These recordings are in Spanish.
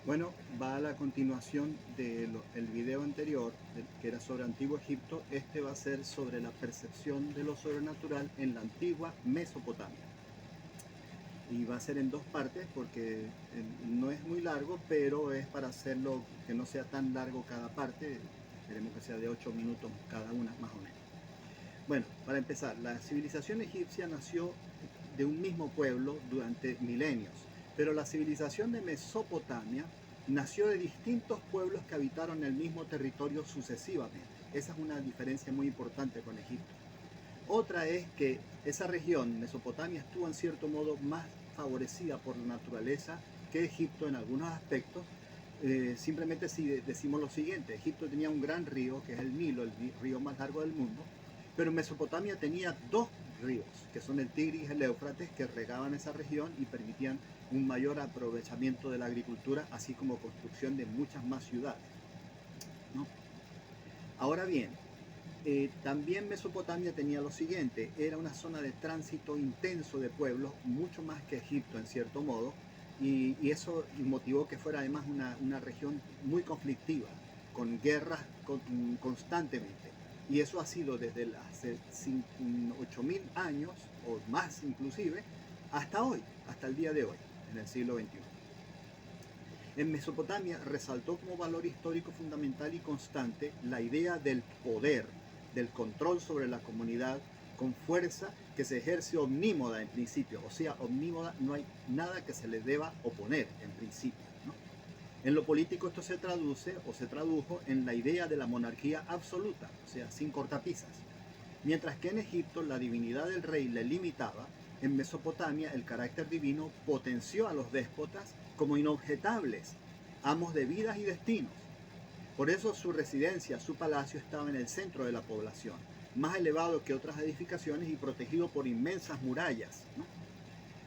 Bueno, va a la continuación del video anterior, que era sobre Antiguo Egipto. Este va a ser sobre la percepción de lo sobrenatural en la antigua Mesopotamia. Y va a ser en dos partes porque no es muy largo, pero es para hacerlo que no sea tan largo cada parte. Queremos que sea de 8 minutos cada una, más o menos. Bueno, para empezar, la civilización egipcia nació de un mismo pueblo durante milenios, pero la civilización de Mesopotamia nació de distintos pueblos que habitaron el mismo territorio sucesivamente. Esa es una diferencia muy importante con Egipto. Otra es que esa región, Mesopotamia, estuvo en cierto modo más favorecida por la naturaleza que Egipto en algunos aspectos. Simplemente si decimos lo siguiente: Egipto tenía un gran río, que es el Nilo, el río más largo del mundo, pero Mesopotamia tenía dos ríos, que son el Tigris y el Éufrates, que regaban esa región y permitían un mayor aprovechamiento de la agricultura, así como construcción de muchas más ciudades, ¿no? Ahora bien, también Mesopotamia tenía lo siguiente: era una zona de tránsito intenso de pueblos, mucho más que Egipto en cierto modo, y eso motivó que fuera además una región muy conflictiva, con guerras constantemente. Y eso ha sido desde hace 8.000 años, o más inclusive, hasta hoy, hasta el día de hoy, en el siglo XXI. En Mesopotamia resaltó como valor histórico fundamental y constante la idea del poder, del control sobre la comunidad con fuerza que se ejerce omnímoda en principio. O sea, omnímoda, no hay nada que se le deba oponer en principio, ¿no? En lo político esto se traduce o se tradujo en la idea de la monarquía absoluta, o sea, sin cortapisas. Mientras que en Egipto la divinidad del rey le limitaba, en Mesopotamia el carácter divino potenció a los déspotas como inobjetables, amos de vidas y destinos. Por eso su residencia, su palacio, estaba en el centro de la población, más elevado que otras edificaciones y protegido por inmensas murallas, ¿no?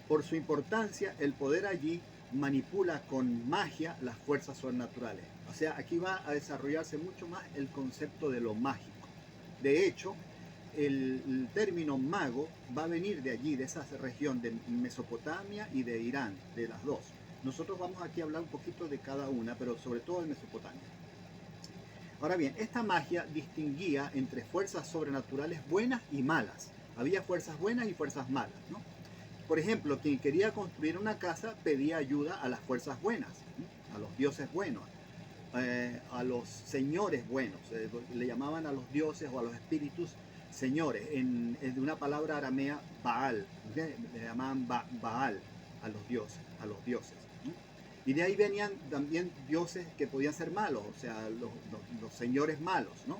Por su importancia, el poder allí manipula con magia las fuerzas sobrenaturales. O sea, aquí va a desarrollarse mucho más el concepto de lo mágico. De hecho, el término mago va a venir de allí, de esa región de Mesopotamia y de Irán, de las dos. Nosotros vamos aquí a hablar un poquito de cada una, pero sobre todo de Mesopotamia. Ahora bien, esta magia distinguía entre fuerzas sobrenaturales buenas y malas. Había fuerzas buenas y fuerzas malas, ¿no? Por ejemplo, quien quería construir una casa pedía ayuda a las fuerzas buenas, ¿no? A los dioses buenos, a los señores buenos. Le llamaban a los dioses o a los espíritus señores. De una palabra aramea, Baal. ¿Okay? Le llamaban Baal a los dioses, ¿no? Y de ahí venían también dioses que podían ser malos, o sea, los señores malos, ¿no?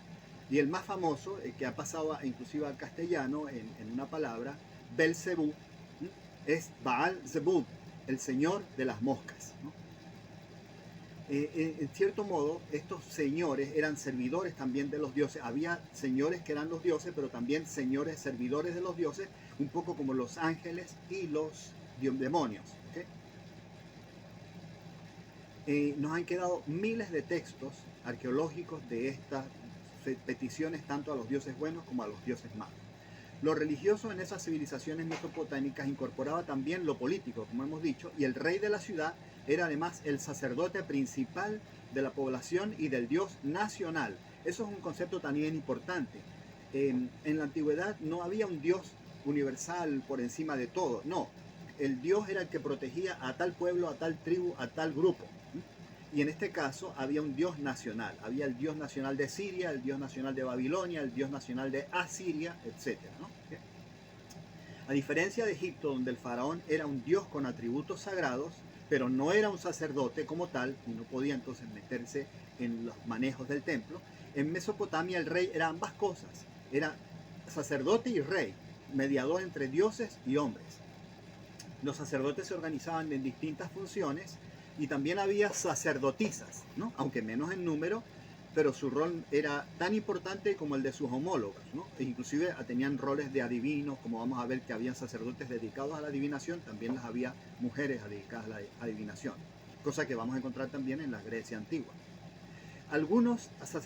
Y el más famoso, que ha pasado inclusive al castellano en una palabra, Belzebú, es Baal Zebub, el señor de las moscas, ¿no? En cierto modo, estos señores eran servidores también de los dioses. Había señores que eran los dioses, pero también señores servidores de los dioses, un poco como los ángeles y los demonios, ¿okay? Nos han quedado miles de textos arqueológicos de estas peticiones tanto a los dioses buenos como a los dioses malos. Lo religioso en esas civilizaciones mesopotámicas incorporaba también lo político, como hemos dicho, y el rey de la ciudad era además el sacerdote principal de la población y del dios nacional. Eso es un concepto también importante. En la antigüedad no había un dios universal por encima de todo, no. El dios era el que protegía a tal pueblo, a tal tribu, a tal grupo. Y en este caso había un dios nacional. Había el dios nacional de Siria, el dios nacional de Babilonia, el dios nacional de Asiria, etc., ¿no? A diferencia de Egipto, donde el faraón era un dios con atributos sagrados, pero no era un sacerdote como tal, y no podía entonces meterse en los manejos del templo, en Mesopotamia el rey era ambas cosas. Era sacerdote y rey, mediador entre dioses y hombres. Los sacerdotes se organizaban en distintas funciones y también había sacerdotisas, ¿no? Aunque menos en número, pero su rol era tan importante como el de sus homólogos, ¿no? E inclusive tenían roles de adivinos, como vamos a ver que habían sacerdotes dedicados a la adivinación, también las había mujeres dedicadas a la adivinación, cosa que vamos a encontrar también en la Grecia antigua. Algunos sacerdotes